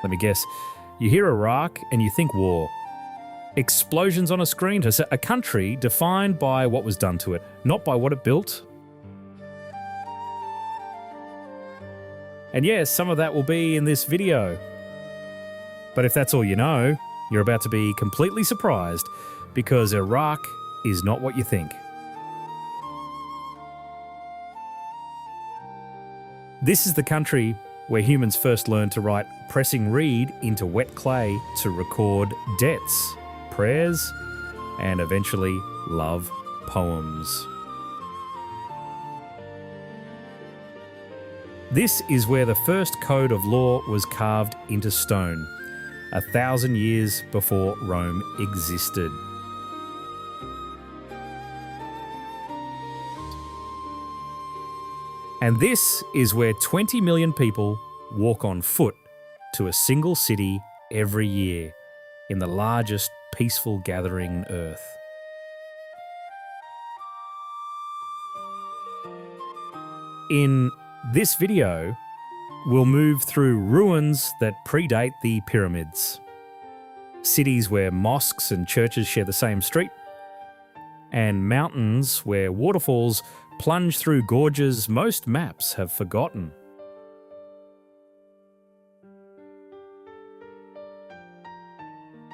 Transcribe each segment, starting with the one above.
Let me guess. You hear Iraq and you think war. Explosions on a screen. A country defined by what was done to it, not by what it built. And yes, some of that will be in this video. But if that's all you know, you're about to be completely surprised, because Iraq is not what you think. This is the country where humans first learned to write pressing reed into wet clay to record debts, prayers, and eventually love poems. This is where the first code of law was carved into stone, 1,000 years before Rome existed. And this is where 20 million people walk on foot to a single city every year in the largest peaceful gathering on Earth. In this video, we'll move through ruins that predate the pyramids, cities where mosques and churches share the same street, and mountains where waterfalls plunge through gorges most maps have forgotten.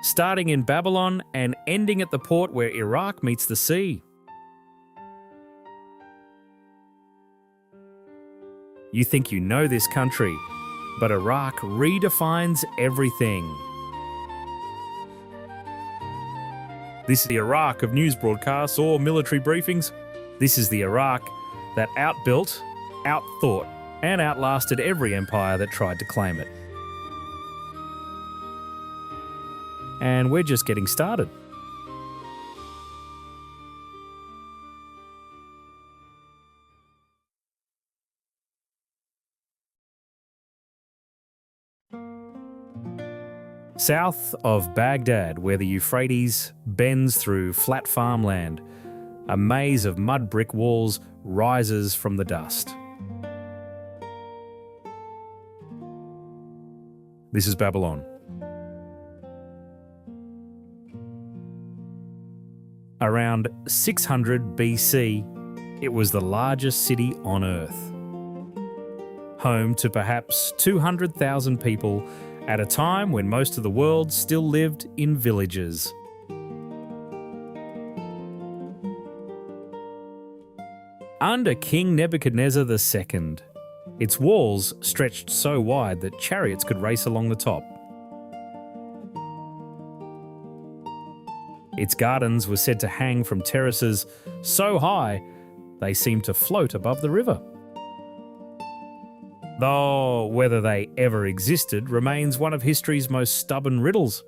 Starting in Babylon and ending at the port where Iraq meets the sea. You think you know this country, but Iraq redefines everything. This is the Iraq of news broadcasts or military briefings. This is the Iraq that outbuilt, outthought, and outlasted every empire that tried to claim it. And we're just getting started. South of Baghdad, where the Euphrates bends through flat farmland, a maze of mud brick walls rises from the dust. This is Babylon. Around 600 BC, it was the largest city on Earth. Home to perhaps 200,000 people at a time when most of the world still lived in villages. Under King Nebuchadnezzar II, its walls stretched so wide that chariots could race along the top. Its gardens were said to hang from terraces so high they seemed to float above the river. Though whether they ever existed remains one of history's most stubborn riddles.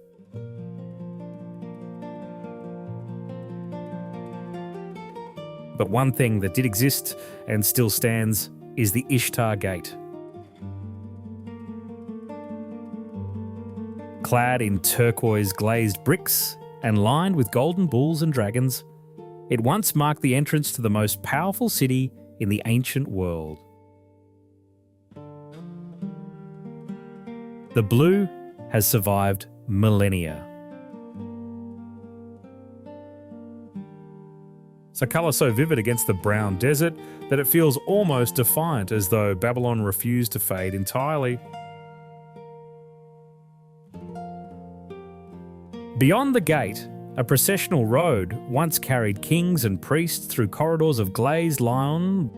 But one thing that did exist and still stands is the Ishtar Gate. Clad in turquoise glazed bricks and lined with golden bulls and dragons, it once marked the entrance to the most powerful city in the ancient world. The blue has survived millennia. It's a colour so vivid against the brown desert that it feels almost defiant, as though Babylon refused to fade entirely. Beyond the gate, a processional road once carried kings and priests through corridors of glazed iron.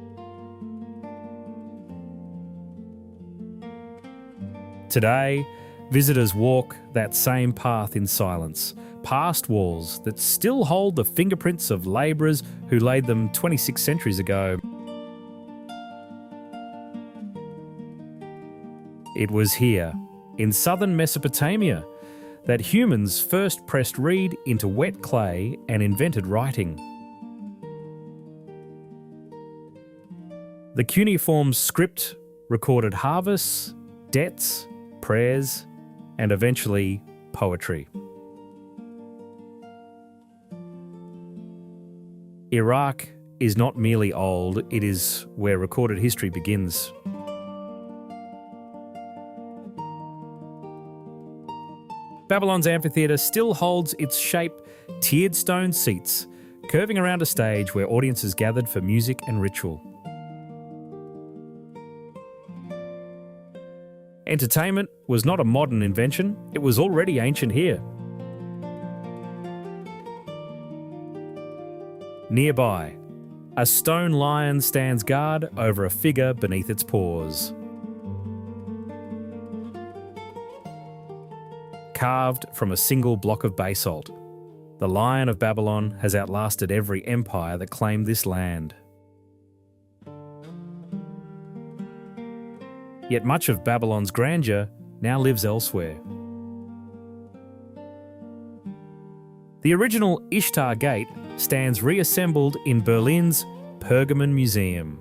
Today, visitors walk that same path in silence, past walls that still hold the fingerprints of labourers who laid them 26 centuries ago. It was here, in southern Mesopotamia, that humans first pressed reed into wet clay and invented writing. The cuneiform script recorded harvests, debts, prayers, and eventually poetry. Iraq is not merely old, it is where recorded history begins. Babylon's amphitheatre still holds its shape, tiered stone seats, curving around a stage where audiences gathered for music and ritual. Entertainment was not a modern invention, it was already ancient here. Nearby, a stone lion stands guard over a figure beneath its paws. Carved from a single block of basalt, the Lion of Babylon has outlasted every empire that claimed this land. Yet much of Babylon's grandeur now lives elsewhere. The original Ishtar Gate stands reassembled in Berlin's Pergamon Museum.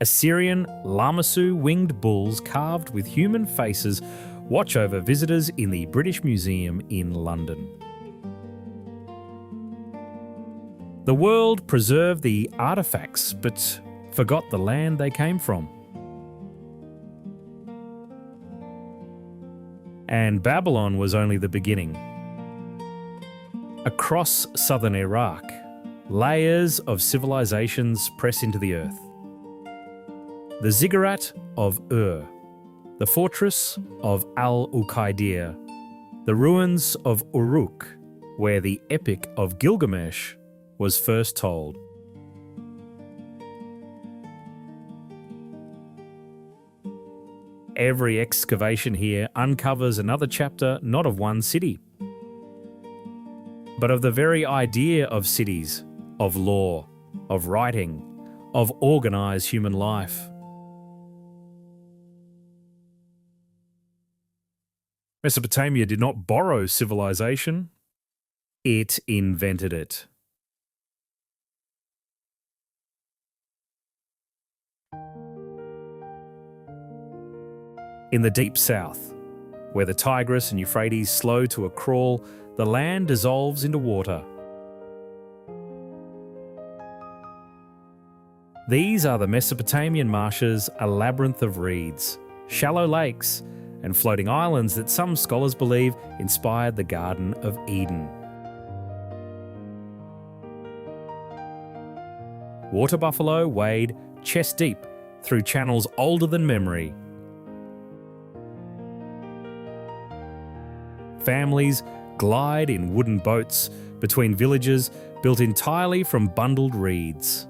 Assyrian Lamassu winged bulls carved with human faces watch over visitors in the British Museum in London. The world preserved the artefacts but forgot the land they came from. And Babylon was only the beginning. Across southern Iraq, layers of civilizations press into the earth. The ziggurat of Ur, the fortress of Al-Uqaydir, the ruins of Uruk, where the Epic of Gilgamesh was first told. Every excavation here uncovers another chapter not of one city, but of the very idea of cities, of law, of writing, of organised human life. Mesopotamia did not borrow civilization, it invented it. In the deep south, where the Tigris and Euphrates slow to a crawl, the land dissolves into water. These are the Mesopotamian marshes, a labyrinth of reeds, shallow lakes, and floating islands that some scholars believe inspired the Garden of Eden. Water buffalo wade chest deep through channels older than memory. Families glide in wooden boats between villages built entirely from bundled reeds.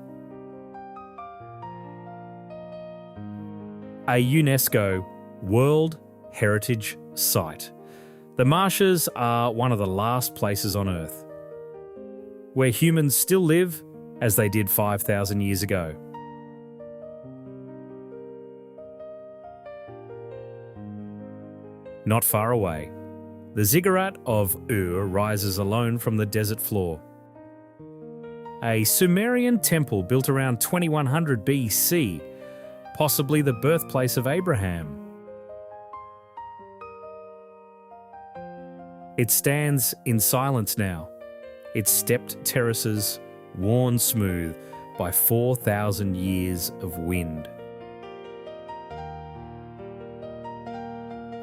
A UNESCO World Heritage Site. The marshes are one of the last places on Earth where humans still live as they did 5,000 years ago. Not far away, the ziggurat of Ur rises alone from the desert floor. A Sumerian temple built around 2100 BC, possibly the birthplace of Abraham. It stands in silence now, its stepped terraces worn smooth by 4,000 years of wind.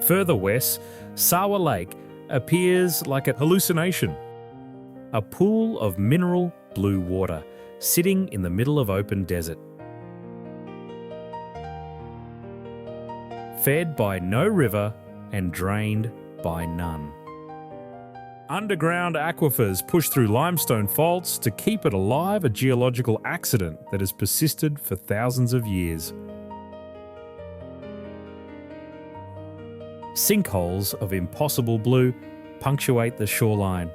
Further west, Sawa Lake appears like a hallucination, a pool of mineral blue water sitting in the middle of open desert. Fed by no river and drained by none. Underground aquifers push through limestone faults to keep it alive, a geological accident that has persisted for thousands of years. Sinkholes of impossible blue punctuate the shoreline.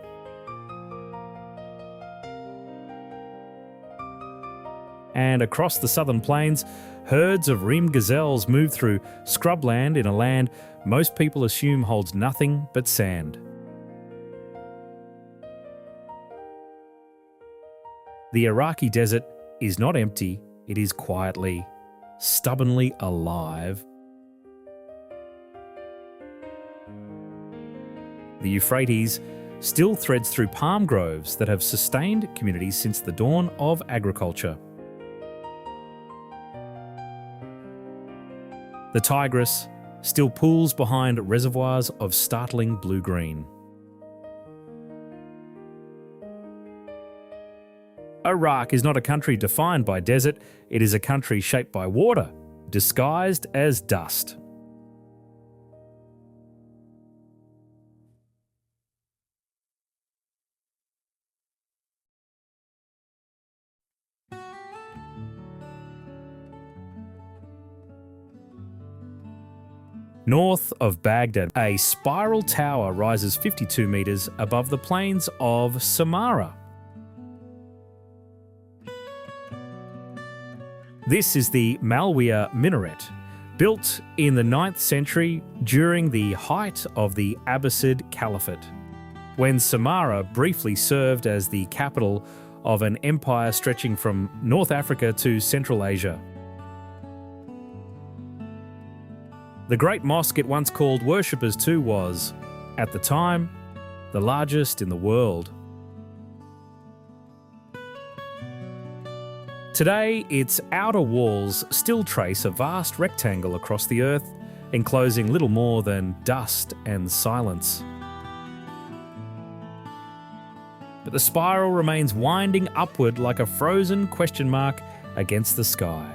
And across the southern plains, herds of reem gazelles move through scrubland in a land most people assume holds nothing but sand. The Iraqi desert is not empty, it is quietly, stubbornly alive. The Euphrates still threads through palm groves that have sustained communities since the dawn of agriculture. The Tigris still pools behind reservoirs of startling blue-green. Iraq is not a country defined by desert, it is a country shaped by water, disguised as dust. North of Baghdad, a spiral tower rises 52 metres above the plains of Samarra. This is the Malwiya minaret, built in the 9th century during the height of the Abbasid Caliphate, when Samarra briefly served as the capital of an empire stretching from North Africa to Central Asia. The great mosque it once called worshippers to was, at the time, the largest in the world. Today, its outer walls still trace a vast rectangle across the earth, enclosing little more than dust and silence. But the spiral remains winding upward like a frozen question mark against the sky.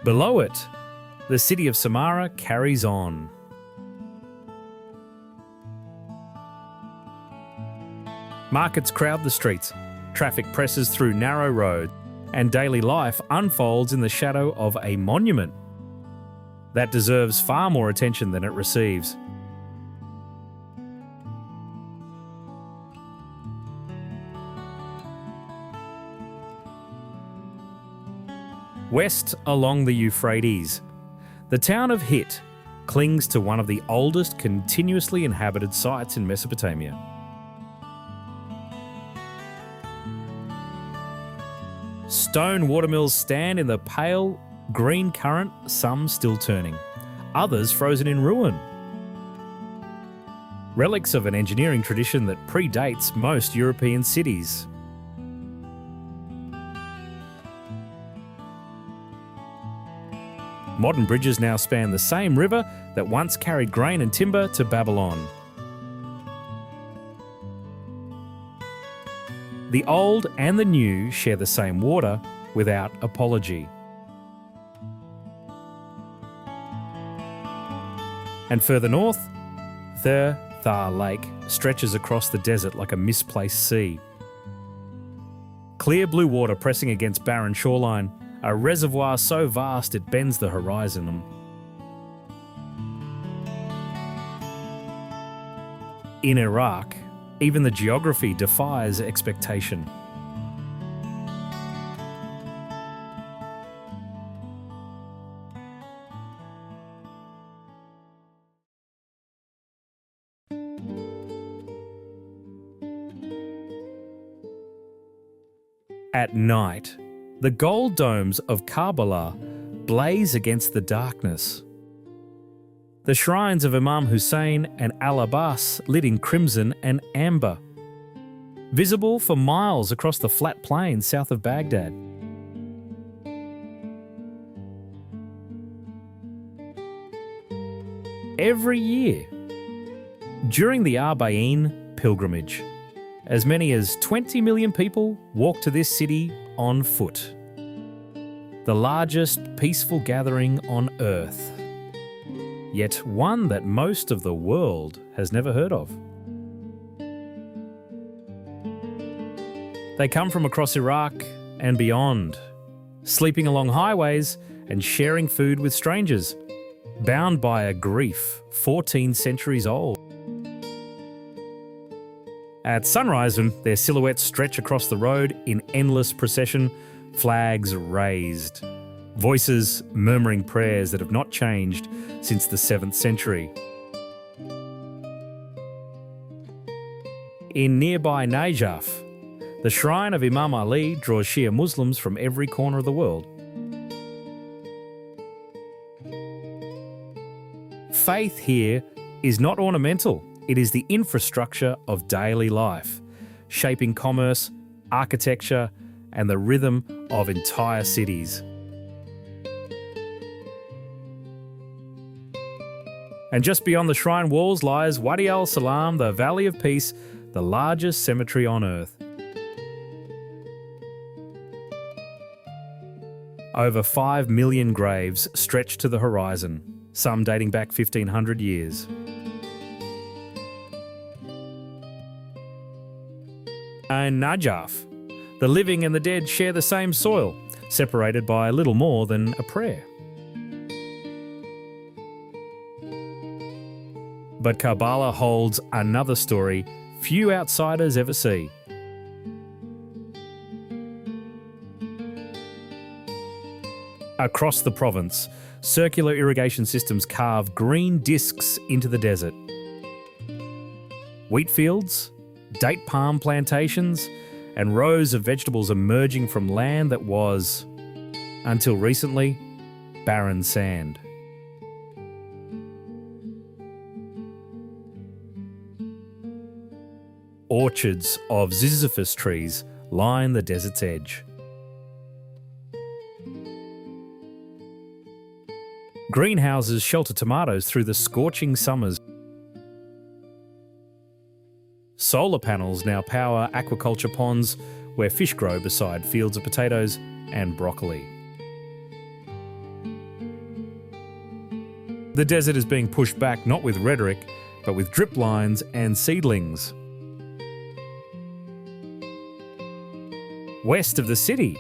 Below it, the city of Samarra carries on. Markets crowd the streets, traffic presses through narrow roads, and daily life unfolds in the shadow of a monument that deserves far more attention than it receives. West along the Euphrates, the town of Hit clings to one of the oldest continuously inhabited sites in Mesopotamia. Stone watermills stand in the pale green current, some still turning, others frozen in ruin. Relics of an engineering tradition that predates most European cities. Modern bridges now span the same river that once carried grain and timber to Babylon. The old and the new share the same water without apology. And further north, the Thar Lake stretches across the desert like a misplaced sea. Clear blue water pressing against barren shoreline, a reservoir so vast it bends the horizon. In Iraq, even the geography defies expectation. At night, the gold domes of Karbala blaze against the darkness. The shrines of Imam Hussein and Al-Abbas lit in crimson and amber, visible for miles across the flat plains south of Baghdad. Every year, during the Arba'een pilgrimage, as many as 20 million people walk to this city on foot. The largest peaceful gathering on earth, yet one that most of the world has never heard of. They come from across Iraq and beyond, sleeping along highways and sharing food with strangers, bound by a grief 14 centuries old. At sunrise, their silhouettes stretch across the road in endless procession, flags raised, voices murmuring prayers that have not changed since the 7th century. In nearby Najaf, the shrine of Imam Ali draws Shia Muslims from every corner of the world. Faith here is not ornamental. It is the infrastructure of daily life, shaping commerce, architecture, and the rhythm of entire cities. And just beyond the shrine walls lies Wadi al-Salam, the Valley of Peace, the largest cemetery on earth. Over 5 million graves stretch to the horizon, some dating back 1,500 years. And Najaf, the living and the dead share the same soil, separated by little more than a prayer. But Karbala holds another story few outsiders ever see. Across the province, circular irrigation systems carve green discs into the desert. Wheat fields, date palm plantations, and rows of vegetables emerging from land that was, until recently, barren sand. Orchards of ziziphus trees line the desert's edge. Greenhouses shelter tomatoes through the scorching summers. Solar panels now power aquaculture ponds where fish grow beside fields of potatoes and broccoli. The desert is being pushed back not with rhetoric, but with drip lines and seedlings. West of the city,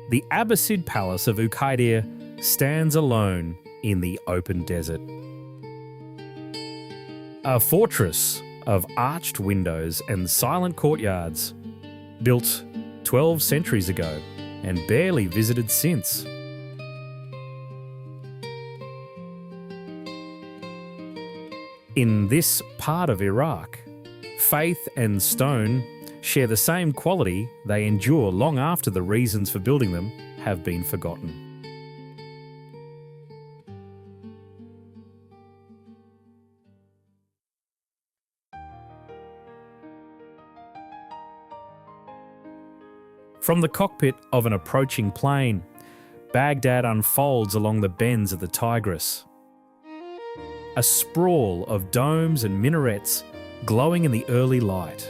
the Abbasid Palace of Uqaydir stands alone in the open desert. A fortress of arched windows and silent courtyards, built 12 centuries ago and barely visited since. In this part of Iraq, faith and stone share the same quality they endure long after the reasons for building them have been forgotten. From the cockpit of an approaching plane, Baghdad unfolds along the bends of the Tigris. A sprawl of domes and minarets glowing in the early light.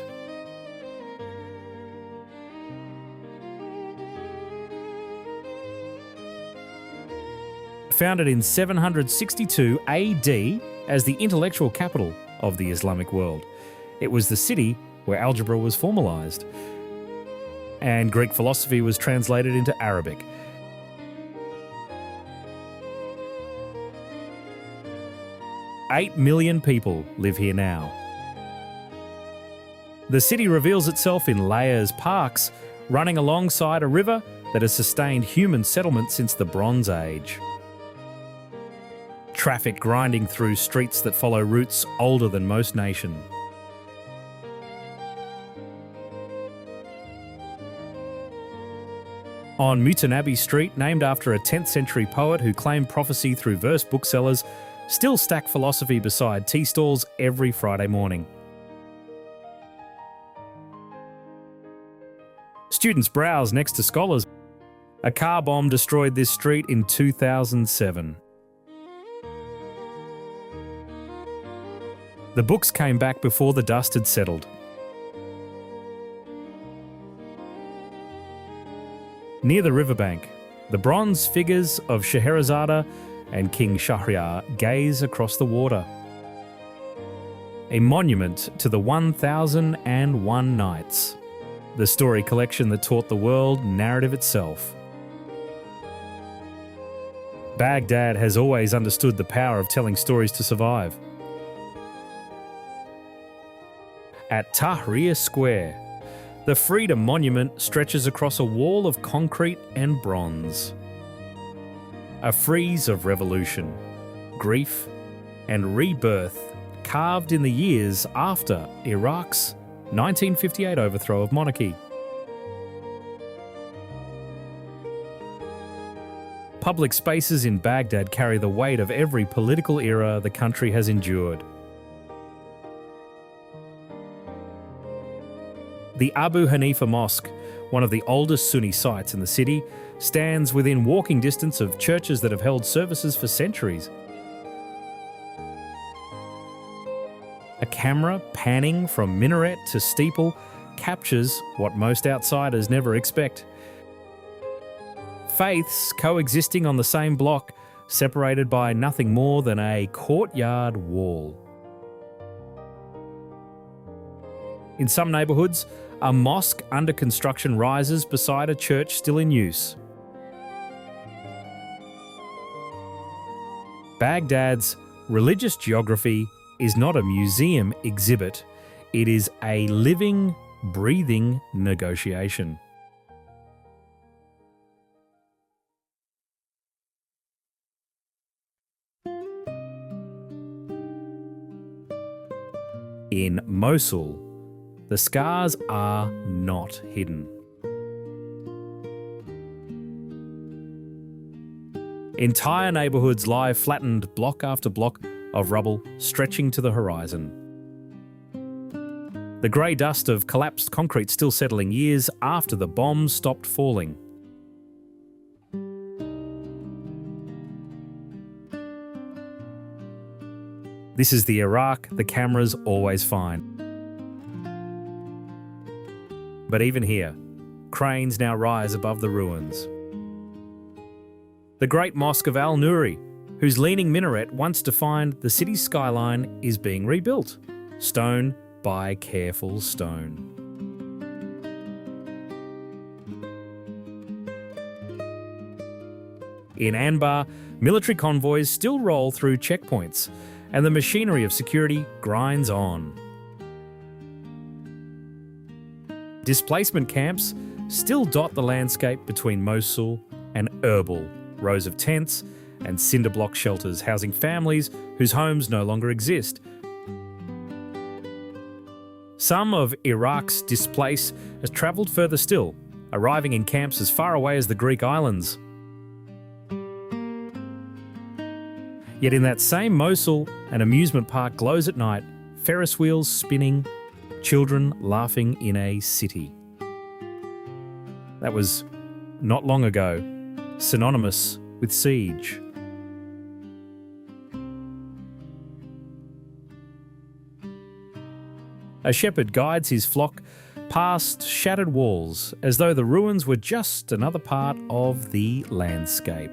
Founded in 762 AD as the intellectual capital of the Islamic world, it was the city where algebra was formalized, and Greek philosophy was translated into Arabic. "8 million people live here now." The city reveals itself in layers, parks running alongside a river that has sustained human settlement since the Bronze Age. Traffic grinding through streets that follow routes older than most nations. On Mutanabi Street, named after a 10th century poet who claimed prophecy through verse booksellers, still stack philosophy beside tea stalls every Friday morning. Students browse next to scholars. A car bomb destroyed this street in 2007. The books came back before the dust had settled. Near the riverbank, the bronze figures of Scheherazade and King Shahryar gaze across the water. A monument to the 1001 Nights, the story collection that taught the world narrative itself. Baghdad has always understood the power of telling stories to survive. At Tahrir Square, the Freedom Monument stretches across a wall of concrete and bronze. A frieze of revolution, grief, and rebirth carved in the years after Iraq's 1958 overthrow of monarchy. Public spaces in Baghdad carry the weight of every political era the country has endured. The Abu Hanifa Mosque, one of the oldest Sunni sites in the city, stands within walking distance of churches that have held services for centuries. A camera panning from minaret to steeple captures what most outsiders never expect. Faiths coexisting on the same block, separated by nothing more than a courtyard wall. In some neighbourhoods, a mosque under construction rises beside a church still in use. Baghdad's religious geography is not a museum exhibit, it is a living, breathing negotiation. In Mosul, the scars are not hidden. Entire neighbourhoods lie flattened block after block of rubble stretching to the horizon. The grey dust of collapsed concrete still settling years after the bombs stopped falling. This is the Iraq the cameras always find. But even here, cranes now rise above the ruins. The great mosque of Al-Nuri, whose leaning minaret once defined the city's skyline, is being rebuilt, stone by careful stone. In Anbar, military convoys still roll through checkpoints, and the machinery of security grinds on. Displacement camps still dot the landscape between Mosul and Erbil, rows of tents and cinder block shelters housing families whose homes no longer exist. Some of Iraq's displaced has travelled further still, arriving in camps as far away as the Greek islands. Yet in that same Mosul, an amusement park glows at night, Ferris wheels spinning, children laughing in a city. That was not long ago, synonymous with siege. A shepherd guides his flock past shattered walls as though the ruins were just another part of the landscape.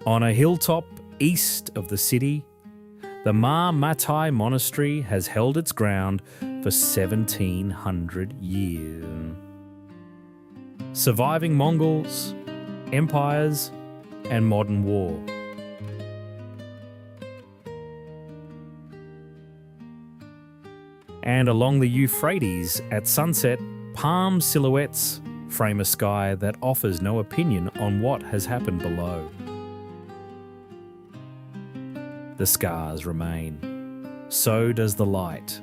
On a hilltop east of the city, the Mar Matai monastery has held its ground for 1700 years. Surviving Mongols, empires, and modern war. And along the Euphrates at sunset, palm silhouettes frame a sky that offers no opinion on what has happened below. The scars remain. So does the light.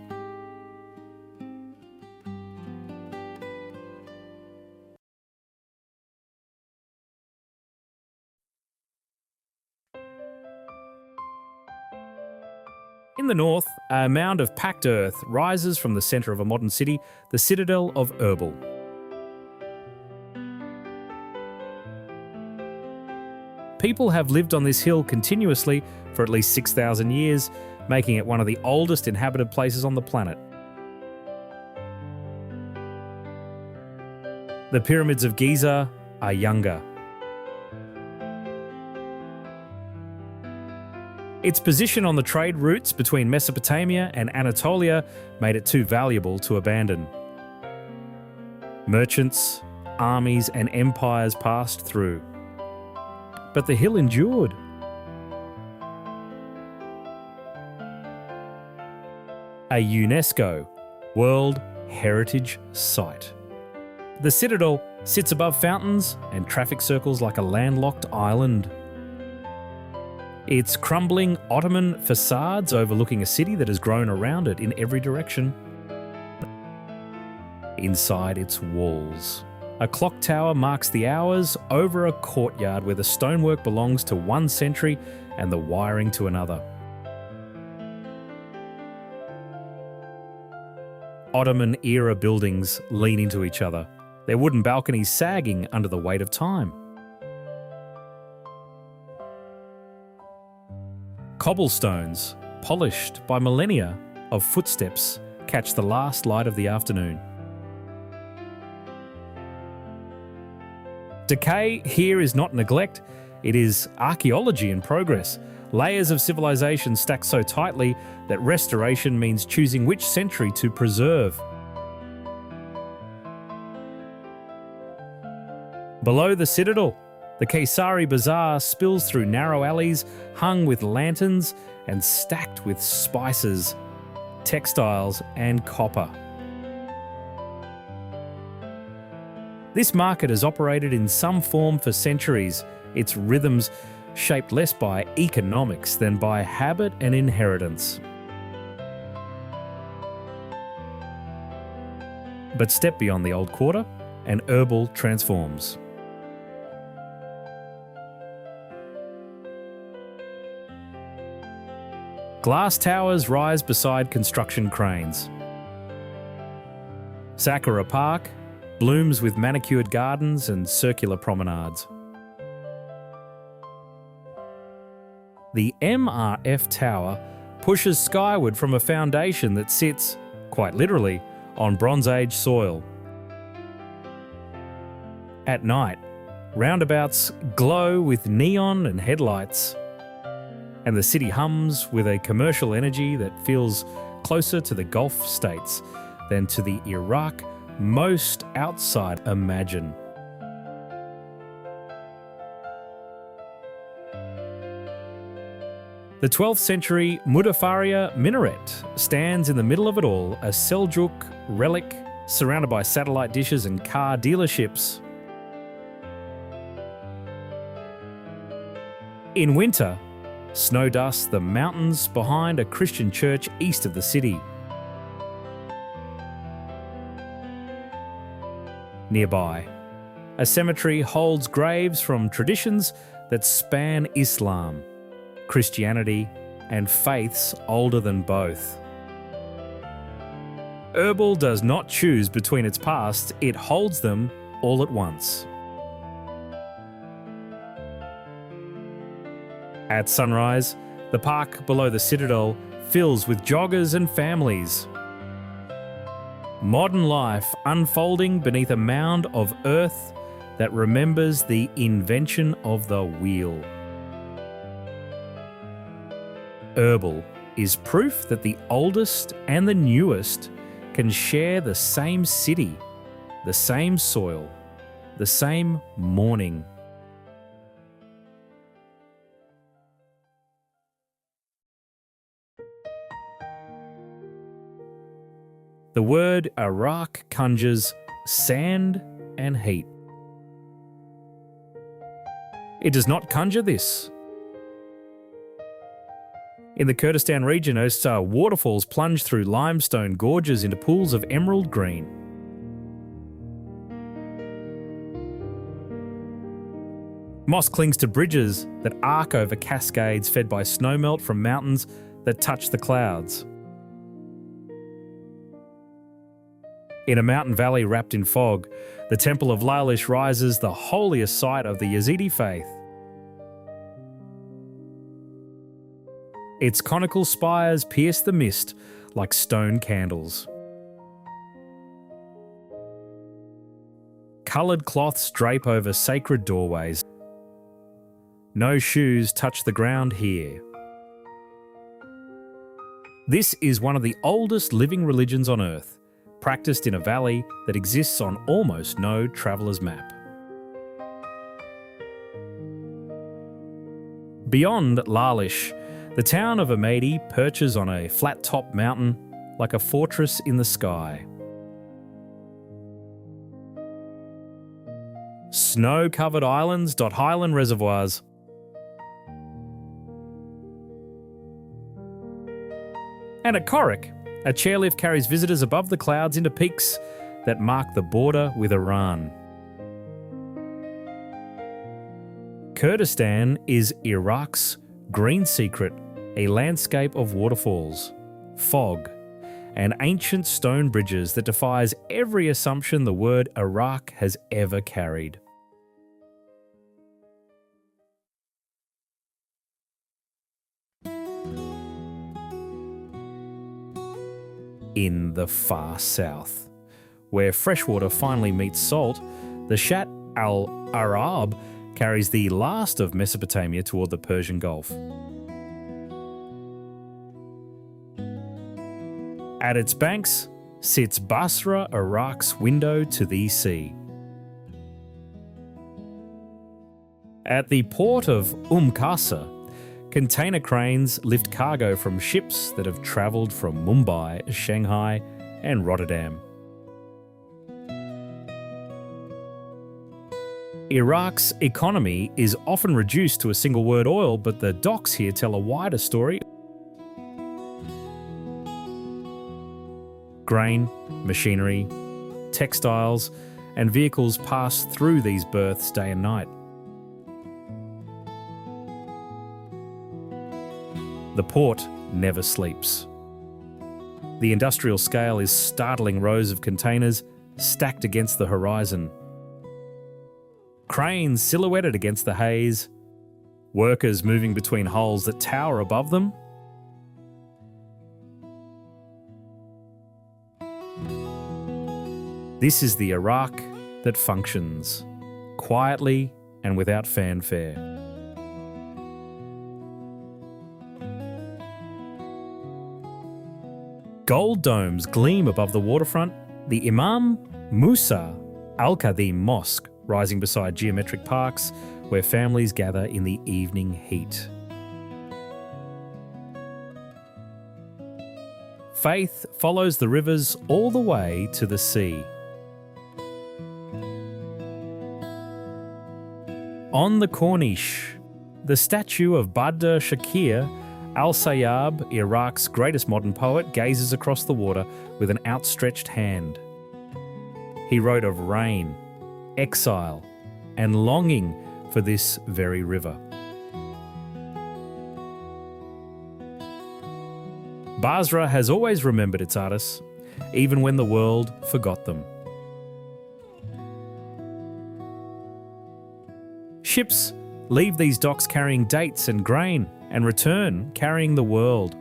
In the north, a mound of packed earth rises from the centre of a modern city, the citadel of Erbil. People have lived on this hill continuously for at least 6,000 years, making it one of the oldest inhabited places on the planet. The pyramids of Giza are younger. Its position on the trade routes between Mesopotamia and Anatolia made it too valuable to abandon. Merchants, armies, and empires passed through. But the hill endured. A UNESCO World Heritage Site. The citadel sits above fountains and traffic circles like a landlocked island. Its crumbling Ottoman facades overlooking a city that has grown around it in every direction. Inside its walls, a clock tower marks the hours over a courtyard where the stonework belongs to one century and the wiring to another. Ottoman-era buildings lean into each other, their wooden balconies sagging under the weight of time. Cobblestones, polished by millennia of footsteps, catch the last light of the afternoon. Decay here is not neglect, it is archaeology in progress. Layers of civilization stacked so tightly that restoration means choosing which century to preserve. Below the citadel, the Kaysari Bazaar spills through narrow alleys hung with lanterns and stacked with spices, textiles and copper. This market has operated in some form for centuries, its rhythms shaped less by economics than by habit and inheritance. But step beyond the old quarter and Erbil transforms. Glass towers rise beside construction cranes. Sakura Park blooms with manicured gardens and circular promenades. The MRF Tower pushes skyward from a foundation that sits, quite literally, on Bronze Age soil. At night, roundabouts glow with neon and headlights, and the city hums with a commercial energy that feels closer to the Gulf states than to the Iraq most outside imagine. The 12th century Mudafaria minaret stands in the middle of it all, a Seljuk relic surrounded by satellite dishes and car dealerships. In winter, snow dusts the mountains behind a Christian church east of the city. Nearby, a cemetery holds graves from traditions that span Islam, Christianity, and faiths older than both. Erbil does not choose between its past, it holds them all at once. At sunrise, the park below the citadel fills with joggers and families. Modern life unfolding beneath a mound of earth that remembers the invention of the wheel. Erbil is proof that the oldest and the newest can share the same city, the same soil, the same morning. The word Iraq conjures sand and heat. It does not conjure this. In the Kurdistan region, waterfalls plunge through limestone gorges into pools of emerald green. Moss clings to bridges that arc over cascades fed by snowmelt from mountains that touch the clouds. In a mountain valley wrapped in fog, the Temple of Lalish rises, the holiest site of the Yazidi faith. Its conical spires pierce the mist like stone candles. Coloured cloths drape over sacred doorways. No shoes touch the ground here. This is one of the oldest living religions on earth, practiced in a valley that exists on almost no traveller's map. Beyond Lalish, the town of Amadi perches on a flat-topped mountain like a fortress in the sky. Snow-covered islands dot highland reservoirs. And at Korik, a chairlift carries visitors above the clouds into peaks that mark the border with Iran. Kurdistan is Iraq's green secret, a landscape of waterfalls, fog, and ancient stone bridges that defies every assumption the word Iraq has ever carried. in the far south. Where freshwater finally meets salt, the Shat al-Arab carries the last of Mesopotamia toward the Persian Gulf. At its banks sits Basra, Iraq's window to the sea. At the port of Qasr, container cranes lift cargo from ships that have travelled from Mumbai, Shanghai, and Rotterdam. Iraq's economy is often reduced to a single word oil, but the docks here tell a wider story. Grain, machinery, textiles, and vehicles pass through these berths day and night. The port never sleeps. The industrial scale is startling rows of containers stacked against the horizon. Cranes silhouetted against the haze, workers moving between hulls that tower above them. This is the Iraq that functions, quietly and without fanfare. Gold domes gleam above the waterfront, the Imam Musa Al-Kadhim Mosque rising beside geometric parks where families gather in the evening heat. Faith follows the rivers all the way to the sea. On the Corniche, the statue of Badr Shakir Al-Sayyab, Iraq's greatest modern poet, gazes across the water with an outstretched hand. He wrote of rain, exile, and longing for this very river. Basra has always remembered its artists, even when the world forgot them. Ships leave these docks carrying dates and grain, and return carrying the world.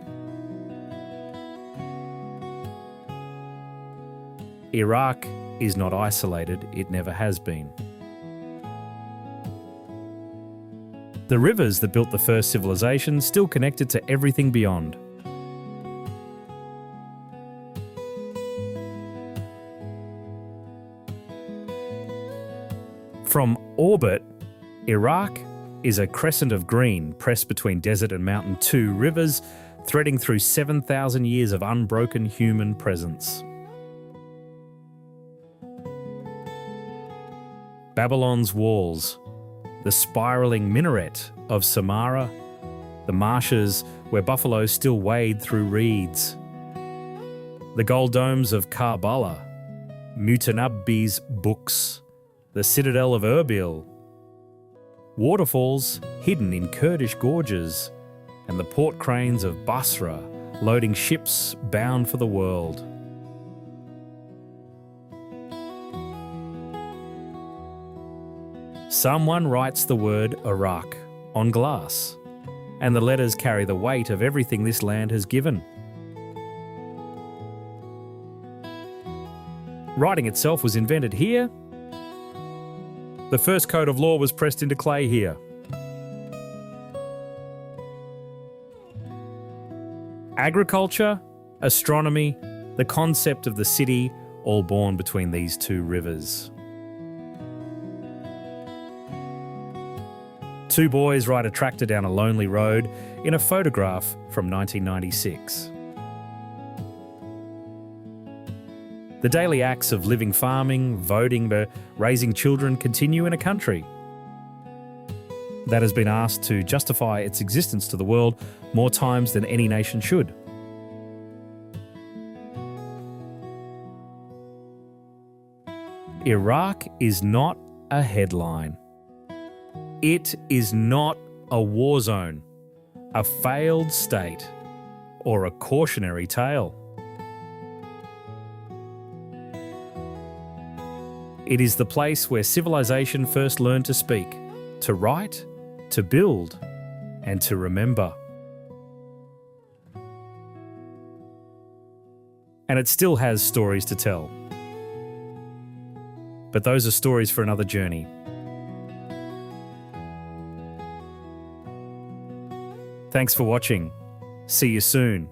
Iraq is not isolated, it never has been. The rivers that built the first civilization still connected to everything beyond. From orbit, Iraq is a crescent of green pressed between desert and mountain, two rivers threading through 7,000 years of unbroken human presence. Babylon's walls, the spiralling minaret of Samarra, the marshes where buffaloes still wade through reeds, the gold domes of Karbala, Mutanabbi's books, the citadel of Erbil, waterfalls hidden in Kurdish gorges, and the port cranes of Basra loading ships bound for the world. Someone writes the word Iraq on glass, and the letters carry the weight of everything this land has given. Writing itself was invented here. The first code of law was pressed into clay here. Agriculture, astronomy, the concept of the city, all born between these two rivers. Two boys ride a tractor down a lonely road in a photograph from 1996. The daily acts of living farming, voting, raising children continue in a country that has been asked to justify its existence to the world more times than any nation should. Iraq is not a headline. It is not a war zone, a failed state, or a cautionary tale. It is the place where civilization first learned to speak, to write, to build, and to remember. and it still has stories to tell. But those are stories for another journey. Thanks for watching. See you soon.